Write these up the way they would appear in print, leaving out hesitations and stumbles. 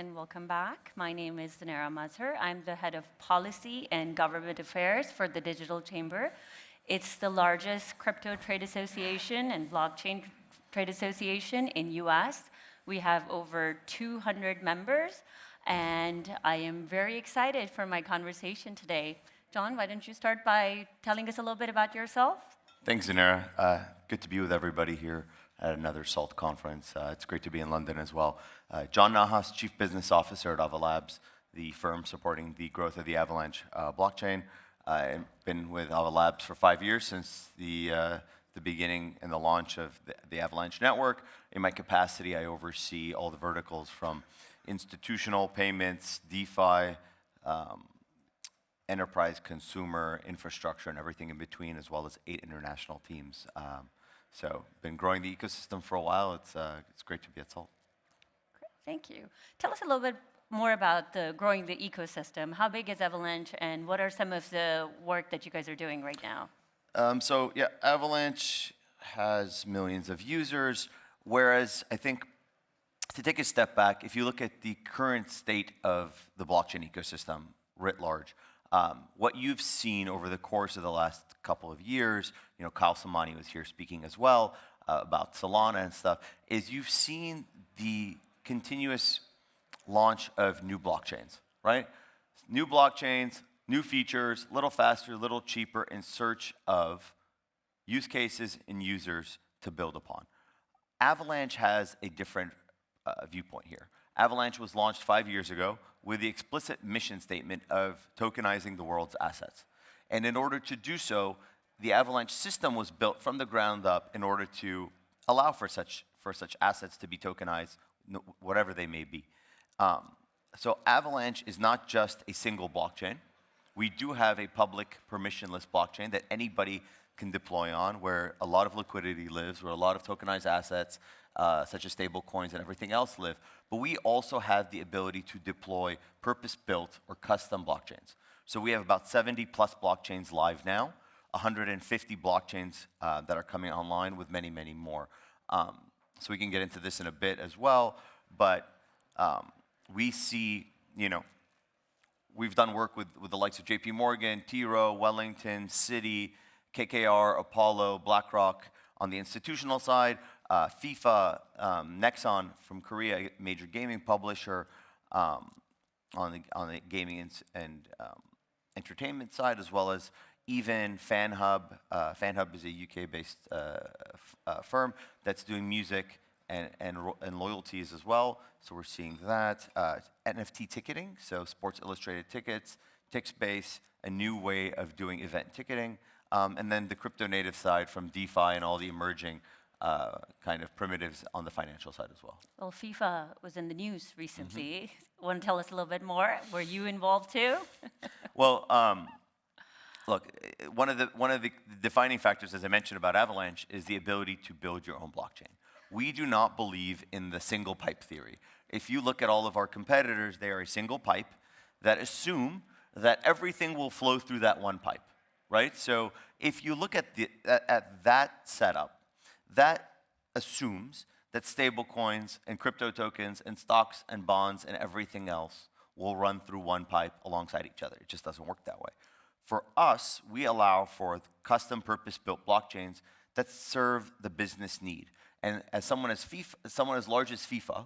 and welcome back. My name is Zunera Mazhar. I'm the head of policy and government affairs for the Digital Chamber. It's the largest crypto trade association and blockchain trade association in US. We have over 200 members, and I am very excited for my conversation today. John, why don't you start by telling us a little bit about yourself? Thanks, Zunera. Good to be with everybody here at another SALT conference. It's great to be in London as well. John Nahas, Chief Business Officer at Avalanche, the firm supporting the growth of the Avalanche blockchain. I've been with Avalanche for 5 years, since the beginning and the launch of the Avalanche network. In my capacity, I oversee all the verticals from institutional payments, DeFi, enterprise, consumer, infrastructure, and everything in between, as well as 8 international teams. So been growing the ecosystem for a while. It's great to be at SALT. Great, thank you. Tell us a little bit more about growing the ecosystem. How big is Avalanche, and what are some of the work that you guys are doing right now? Avalanche has millions of users, whereas I think to take a step back, if you look at the current state of the blockchain ecosystem writ large, what you've seen over the course of the last couple of years, Kyle Samani was here speaking as well about Solana and stuff, is you've seen the continuous launch of new blockchains, right? New blockchains, new features, a little faster, a little cheaper, in search of use cases and users to build upon. Avalanche has a different viewpoint here. Avalanche was launched 5 years ago with the explicit mission statement of tokenizing the world's assets. And in order to do so, the Avalanche system was built from the ground up in order to allow for such assets to be tokenized, whatever they may be. So Avalanche is not just a single blockchain. We do have a public permissionless blockchain that anybody can deploy on, where a lot of liquidity lives, where a lot of tokenized assets, such as stable coins and everything else, live. But we also have the ability to deploy purpose-built or custom blockchains. So we have about 70 plus blockchains live now, 150 blockchains that are coming online, with many, many more. So we can get into this in a bit as well, but we see, we've done work with the likes of JP Morgan, T. Rowe, Wellington, Citi, KKR, Apollo, BlackRock on the institutional side, FIFA, Nexon from Korea, a major gaming publisher, on the gaming and entertainment side, as well as even FanHub. FanHub is a UK-based firm that's doing music and loyalties as well. So we're seeing that. NFT ticketing, so Sports Illustrated tickets, TixBase, a new way of doing event ticketing. And then the crypto native side from DeFi and all the emerging kind of primitives on the financial side as well. Well, FIFA was in the news recently. Want to tell us a little bit more? Were you involved too? Well, look, one of the defining factors, as I mentioned, about Avalanche is the ability to build your own blockchain. We do not believe in the single pipe theory. If you look at all of our competitors, they are a single pipe that assume that everything will flow through that one pipe, right? So if you look at that setup, that assumes that stable coins and crypto tokens and stocks and bonds and everything else will run through one pipe alongside each other. It just doesn't work that way. For us, we allow for custom purpose-built blockchains that serve the business need. And as someone as large as FIFA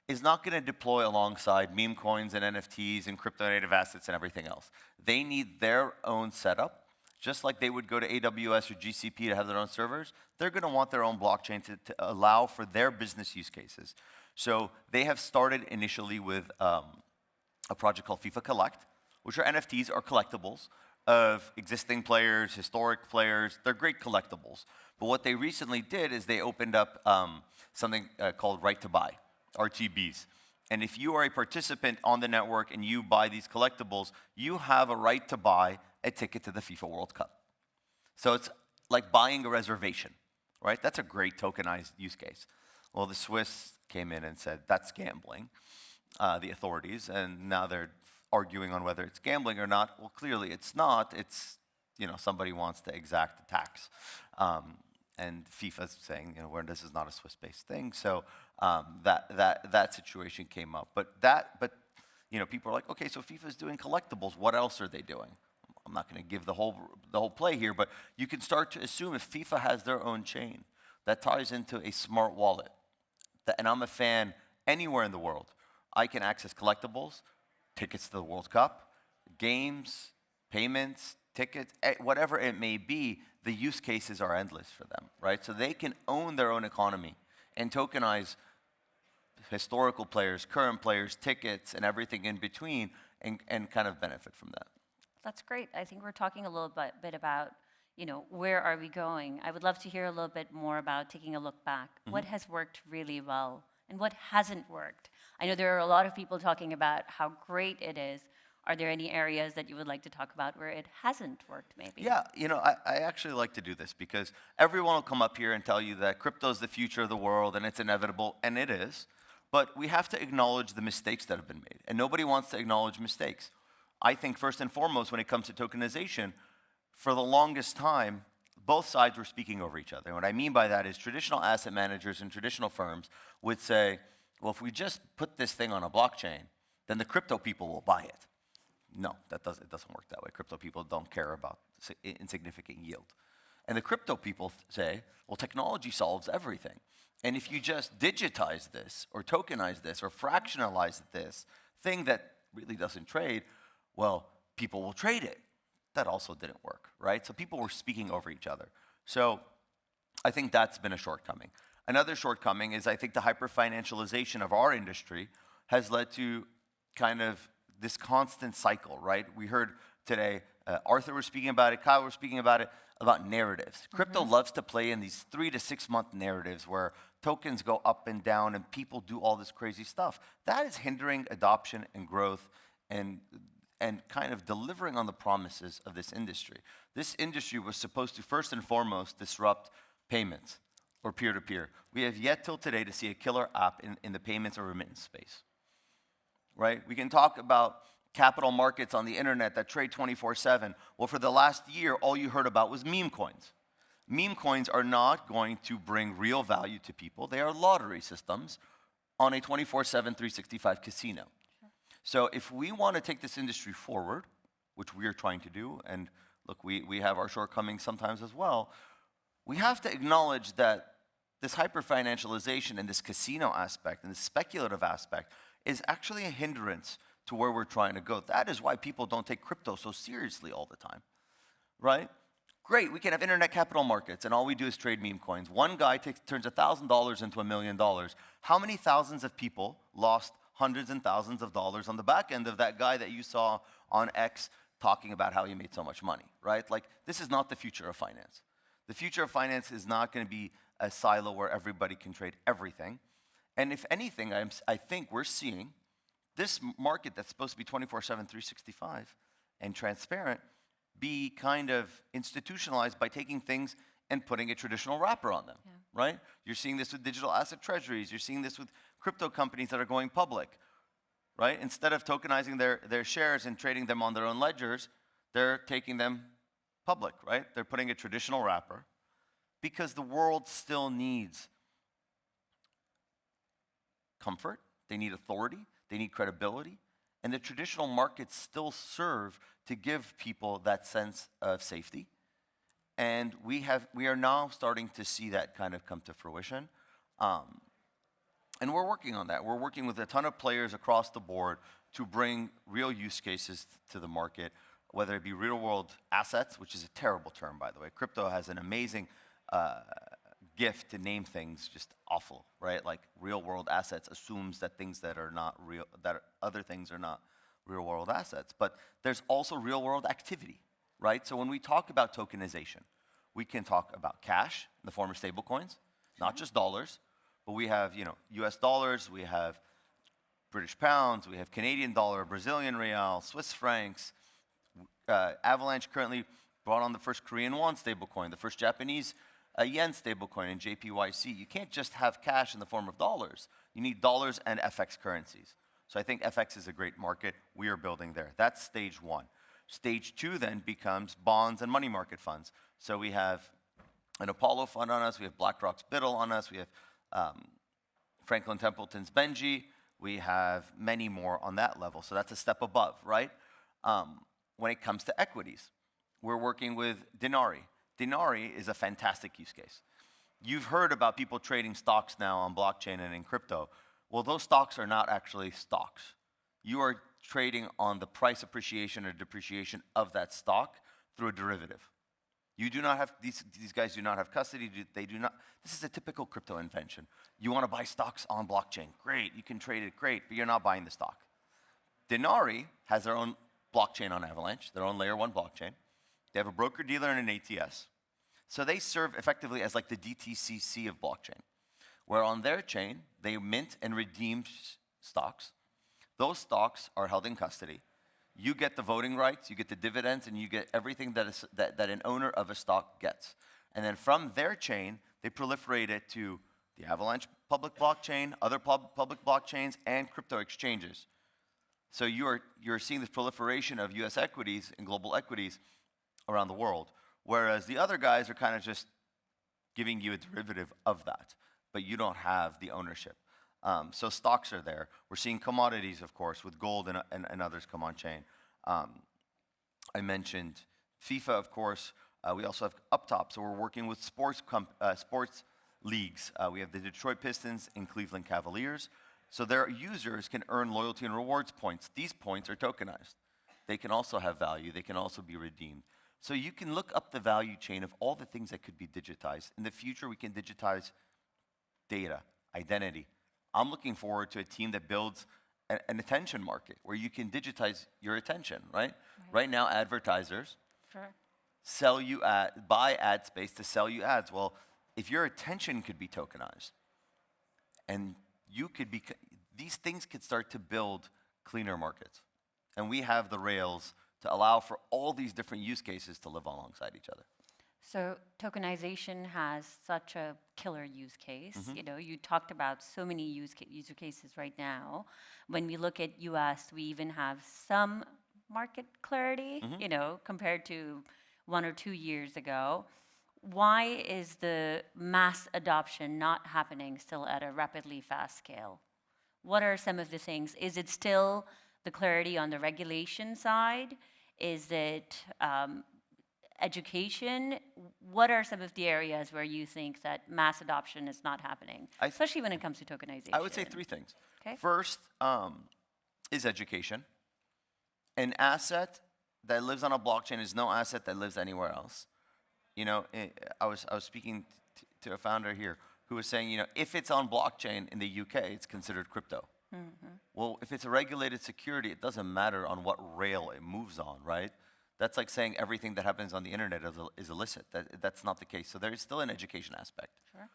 is not going to deploy alongside meme coins and NFTs and crypto native assets and everything else. They need their own setup. Just like they would go to AWS or GCP to have their own servers, they're going to want their own blockchain to allow for their business use cases. So they have started initially with a project called FIFA Collect, which are NFTs or collectibles of existing players, historic players. They're great collectibles. But what they recently did is they opened up something called Right to Buy, RTBs. And if you are a participant on the network and you buy these collectibles, you have a right to buy a ticket to the FIFA World Cup. So it's like buying a reservation, right? That's a great tokenized use case. Well, the Swiss came in and said, that's gambling, the authorities, and now they're arguing on whether it's gambling or not. Well, clearly it's not. It's, somebody wants to exact a tax. And FIFA's saying, this is not a Swiss-based thing. So that situation came up. But people are like, okay, so FIFA's doing collectibles. What else are they doing? I'm not going to give the whole play here, but you can start to assume if FIFA has their own chain that ties into a smart wallet, and I'm a fan anywhere in the world, I can access collectibles, tickets to the World Cup, games, payments, tickets, whatever it may be. The use cases are endless for them, right? So they can own their own economy and tokenize historical players, current players, tickets, and everything in between, and kind of benefit from that. That's great. I think we're talking a little bit about, where are we going? I would love to hear a little bit more about taking a look back. What has worked really well and what hasn't worked? I know there are a lot of people talking about how great it is. Are there any areas that you would like to talk about where it hasn't worked, maybe? Yeah, I actually like to do this because everyone will come up here and tell you that crypto is the future of the world and it's inevitable, and it is. But we have to acknowledge the mistakes that have been made, and nobody wants to acknowledge mistakes. I think first and foremost, when it comes to tokenization, for the longest time, both sides were speaking over each other. And what I mean by that is traditional asset managers and traditional firms would say, well, if we just put this thing on a blockchain, then the crypto people will buy it. No, it doesn't work that way. Crypto people don't care about insignificant yield. And the crypto people say, well, technology solves everything. And if you just digitize this or tokenize this or fractionalize this thing that really doesn't trade, well, people will trade it. That also didn't work, right? So people were speaking over each other. So I think that's been a shortcoming. Another shortcoming is I think the hyper-financialization of our industry has led to kind of this constant cycle, right? We heard today, Arthur was speaking about it, Kyle was speaking about it, about narratives. Crypto loves to play in these 3 to 6 month narratives where tokens go up and down and people do all this crazy stuff. That is hindering adoption and growth and kind of delivering on the promises of this industry. This industry was supposed to first and foremost disrupt payments or peer-to-peer. We have yet till today to see a killer app in the payments or remittance space, right? We can talk about capital markets on the internet that trade 24/7. Well, for the last year, all you heard about was meme coins. Meme coins are not going to bring real value to people. They are lottery systems on a 24/7, 365 casino. So if we want to take this industry forward, which we are trying to do, and look, we have our shortcomings sometimes as well, we have to acknowledge that this hyper-financialization and this casino aspect and this speculative aspect is actually a hindrance to where we're trying to go. That is why people don't take crypto so seriously all the time, right? Great, we can have internet capital markets, and all we do is trade meme coins. One guy turns $1,000 into $1 million. How many thousands of people lost hundreds and thousands of dollars on the back end of that guy that you saw on X talking about how he made so much money, right? Like, this is not the future of finance. The future of finance is not going to be a silo where everybody can trade everything. And if anything, I think we're seeing this market that's supposed to be 24/7, 365 and transparent be kind of institutionalized by taking things and putting a traditional wrapper on them, right? You're seeing this with digital asset treasuries. You're seeing this with crypto companies that are going public, right? Instead of tokenizing their shares and trading them on their own ledgers, they're taking them public, right? They're putting a traditional wrapper because the world still needs comfort. They need authority. They need credibility. And the traditional markets still serve to give people that sense of safety. And we are now starting to see that kind of come to fruition. And we're working on that. We're working with a ton of players across the board to bring real use cases to the market, whether it be real world assets, which is a terrible term, by the way. Crypto has an amazing gift to name things just awful, right? Like real world assets assumes that things that are not real, that other things are not real world assets. But there's also real world activity, right? So when we talk about tokenization, we can talk about cash in the form of stable coins, not just dollars, but we have, US dollars, we have British pounds, we have Canadian dollar, Brazilian real, Swiss francs. Avalanche currently brought on the first Korean won stablecoin, the first Japanese yen stablecoin in JPYC. You can't just have cash in the form of dollars. You need dollars and FX currencies. So I think FX is a great market. We are building there. That's stage one. Stage two then becomes bonds and money market funds. So we have an Apollo fund on us. We have BlackRock's Biddle on us. We have Franklin Templeton's Benji. We have many more on that level. So that's a step above, right? When it comes to equities, we're working with Denari. Denari is a fantastic use case. You've heard about people trading stocks now on blockchain and in crypto. Well, those stocks are not actually stocks. You are trading on the price appreciation or depreciation of that stock through a derivative. You do not have, these guys do not have custody, they do not, this is a typical crypto invention. You want to buy stocks on blockchain, great, you can trade it, great, but you're not buying the stock. Denari has their own blockchain on Avalanche, their own layer 1 blockchain. They have a broker-dealer and an ATS. So they serve effectively as like the DTCC of blockchain, where on their chain, they mint and redeem stocks. Those stocks are held in custody. You get the voting rights, you get the dividends, and you get everything that an owner of a stock gets. And then from their chain, they proliferate it to the Avalanche public blockchain, other public blockchains, and crypto exchanges. So you're seeing this proliferation of US equities and global equities around the world, whereas the other guys are kind of just giving you a derivative of that, but you don't have the ownership. So stocks are there. We're seeing commodities, of course, with gold and others come on chain. I mentioned FIFA, of course. We also have Uptop, so we're working with sports leagues. We have the Detroit Pistons and Cleveland Cavaliers. So their users can earn loyalty and rewards points. These points are tokenized. They can also have value. They can also be redeemed. So you can look up the value chain of all the things that could be digitized. In the future, we can digitize data, identity. I'm looking forward to a team that builds an attention market where you can digitize your attention, right? Right now, advertisers buy ad space to sell you ads. Well, if your attention could be tokenized, and these things could start to build cleaner markets. And we have the rails to allow for all these different use cases to live alongside each other. So tokenization has such a killer use case. You know, you talked about so many user cases right now. When we look at US, we even have some market clarity, you know, compared to 1 or 2 years ago. Why is the mass adoption not happening still at a rapidly fast scale? What are some of the things? Is it still the clarity on the regulation side? Is it education? What are some of the areas where you think that mass adoption is not happening, especially when it comes to tokenization? I would say 3 things. Okay. First is education. An asset that lives on a blockchain is no asset that lives anywhere else. You know, I was speaking to a founder here who was saying, you know, if it's on blockchain in the UK, it's considered crypto. Well, if it's a regulated security, it doesn't matter on what rail it moves on, right? That's like saying everything that happens on the internet is illicit. That's not the case. So there is still an education aspect. Sure.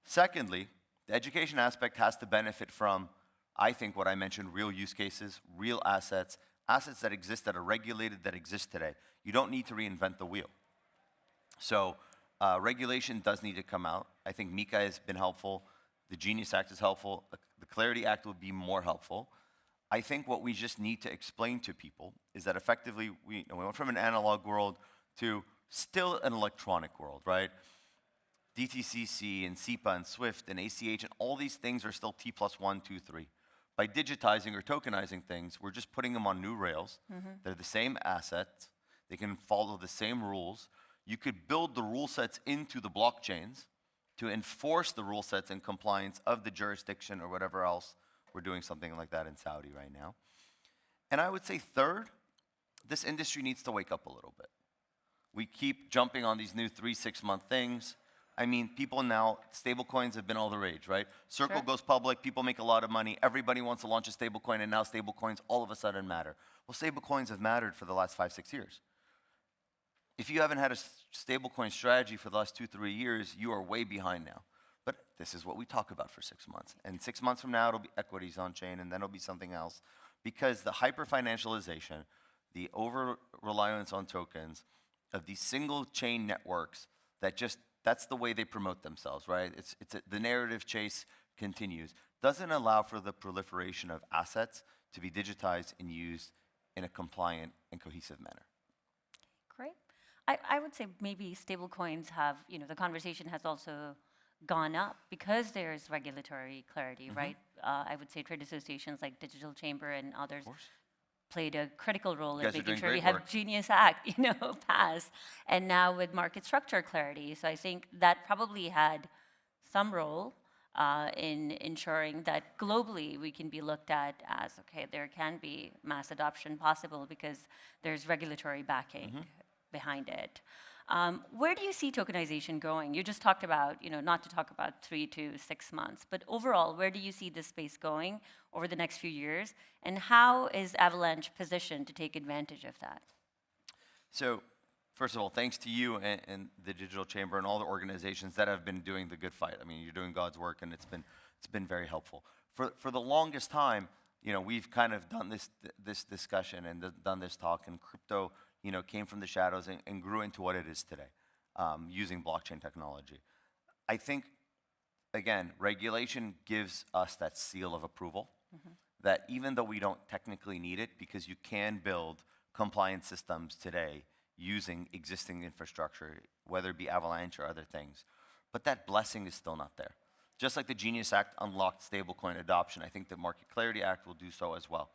Secondly, the education aspect has to benefit from, I think, what I mentioned, real use cases, real assets, assets that exist, that are regulated, that exist today. You don't need to reinvent the wheel. So regulation does need to come out. I think MiCA has been helpful. The Genius Act is helpful. The Clarity Act would be more helpful. I think what we just need to explain to people is that effectively we went from an analog world to still an electronic world, right? DTCC and SEPA and SWIFT and ACH and all these things are still T+1, 2, 3. By digitizing or tokenizing things, we're just putting them on new rails. They're the same assets. They can follow the same rules. You could build the rule sets into the blockchains to enforce the rule sets and compliance of the jurisdiction or whatever else. We're doing something like that in Saudi right now. And I would say third, this industry needs to wake up a little bit. We keep jumping on these new 3-6 month things. I mean, people now, stablecoins have been all the rage, right? Circle goes public, people make a lot of money, everybody wants to launch a stablecoin, and now stablecoins all of a sudden matter. Well, stablecoins have mattered for the last 5-6 years. If you haven't had a stablecoin strategy for the last 2-3 years, you are way behind now. But this is what we talk about for 6 months. And 6 months from now, it'll be equities on chain, and then it'll be something else. Because the hyper-financialization, the over-reliance on tokens of these single chain networks, that's the way they promote themselves, right? The narrative chase continues. Doesn't allow for the proliferation of assets to be digitized and used in a compliant and cohesive manner. Great. I would say maybe stablecoins have, you know, the conversation has also gone up because there's regulatory clarity, right? I would say trade associations like Digital Chamber and others played a critical role in guys are making doing sure we great have work. Genius Act, pass. And now with market structure clarity. So I think that probably had some role in ensuring that globally we can be looked at as, okay, there can be mass adoption possible because there's regulatory backing behind it. Where do you see tokenization going? You just talked about, not to talk about 3 to 6 months, but overall, where do you see this space going over the next few years? And how is Avalanche positioned to take advantage of that? So, first of all, thanks to you and the Digital Chamber and all the organizations that have been doing the good fight. I mean, you're doing God's work, and it's been very helpful. For the longest time, we've kind of done this discussion and done this talk, and crypto, came from the shadows and grew into what it is today, using blockchain technology. I think, again, regulation gives us that seal of approval, that even though we don't technically need it, because you can build compliance systems today using existing infrastructure, whether it be Avalanche or other things, but that blessing is still not there. Just like the Genius Act unlocked stablecoin adoption, I think the Market Clarity Act will do so as well.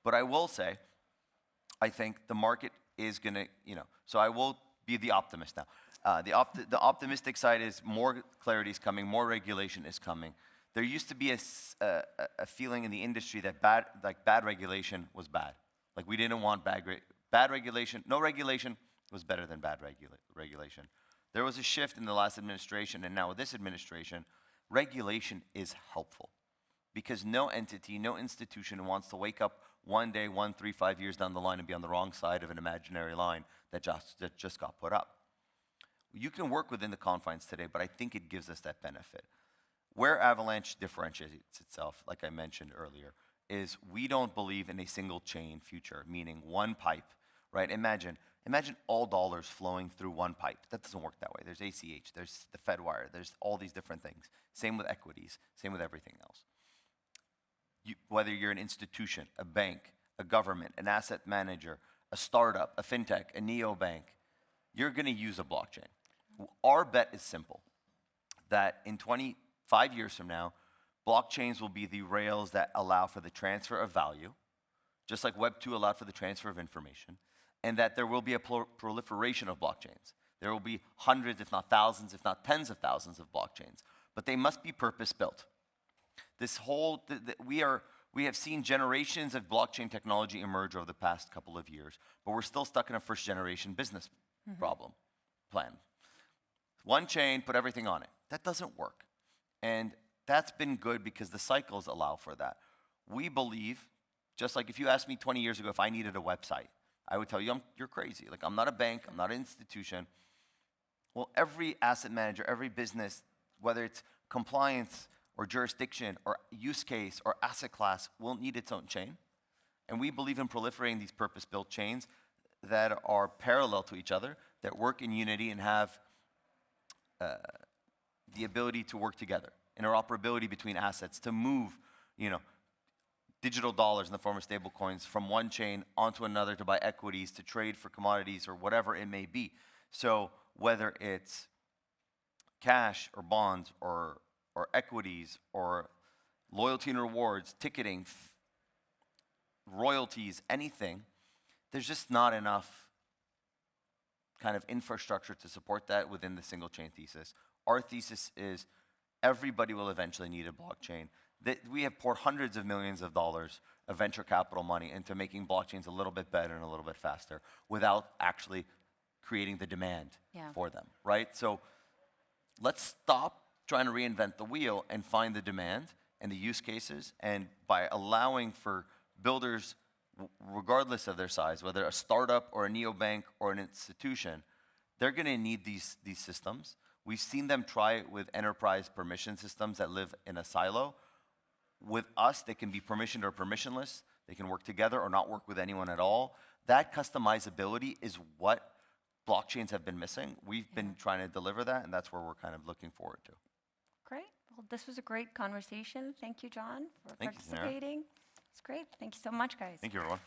But I will say, I think the market is going to, so I will be the optimist now. The optimistic side is more clarity is coming, more regulation is coming. There used to be a feeling in the industry that bad regulation was bad. Like we didn't want bad regulation. No regulation was better than bad regulation. There was a shift in the last administration, and now with this administration, regulation is helpful. Because no entity, no institution wants to wake up one day, 1, 3, 5 years down the line and be on the wrong side of an imaginary line that just got put up. You can work within the confines today, but I think it gives us that benefit. Where Avalanche differentiates itself, like I mentioned earlier, is we don't believe in a single chain future, meaning one pipe, right? Imagine all dollars flowing through one pipe. That doesn't work that way. There's ACH, there's the FedWire, there's all these different things. Same with equities, same with everything else. Whether you're an institution, a bank, a government, an asset manager, a startup, a fintech, a neobank, you're going to use a blockchain. Our bet is simple, that in 25 years from now, blockchains will be the rails that allow for the transfer of value, just like Web 2 allowed for the transfer of information, and that there will be a proliferation of blockchains. There will be hundreds, if not thousands, if not tens of thousands of blockchains, but they must be purpose-built. This whole, we have seen generations of blockchain technology emerge over the past couple of years, but we're still stuck in a first-generation business plan. One chain, put everything on it. That doesn't work. And that's been good because the cycles allow for that. We believe, just like if you asked me 20 years ago if I needed a website, I would tell you, you're crazy. Like, I'm not a bank, I'm not an institution. Well, every asset manager, every business, whether it's compliance or jurisdiction or use case or asset class, will need its own chain. And we believe in proliferating these purpose-built chains that are parallel to each other, that work in unity and have the ability to work together, interoperability between assets, to move, digital dollars in the form of stable coins from one chain onto another to buy equities, to trade for commodities, or whatever it may be. So whether it's cash or bonds or equities or loyalty and rewards, ticketing, royalties, anything, there's just not enough kind of infrastructure to support that within the single chain thesis. Our thesis is everybody will eventually need a blockchain. We have poured hundreds of millions of dollars of venture capital money into making blockchains a little bit better and a little bit faster without actually creating the demand for them, right? So let's stop trying to reinvent the wheel and find the demand and the use cases, and by allowing for builders, regardless of their size, whether a startup or a neobank or an institution, they're going to need these systems. We've seen them try it with enterprise permission systems that live in a silo. With us, they can be permissioned or permissionless. They can work together or not work with anyone at all. That customizability is what blockchains have been missing. We've been trying to deliver that, and that's where we're kind of looking forward to. Great. Well, this was a great conversation. Thank you, John, for participating. You, it's great. Thank you so much, guys. Thank you, everyone.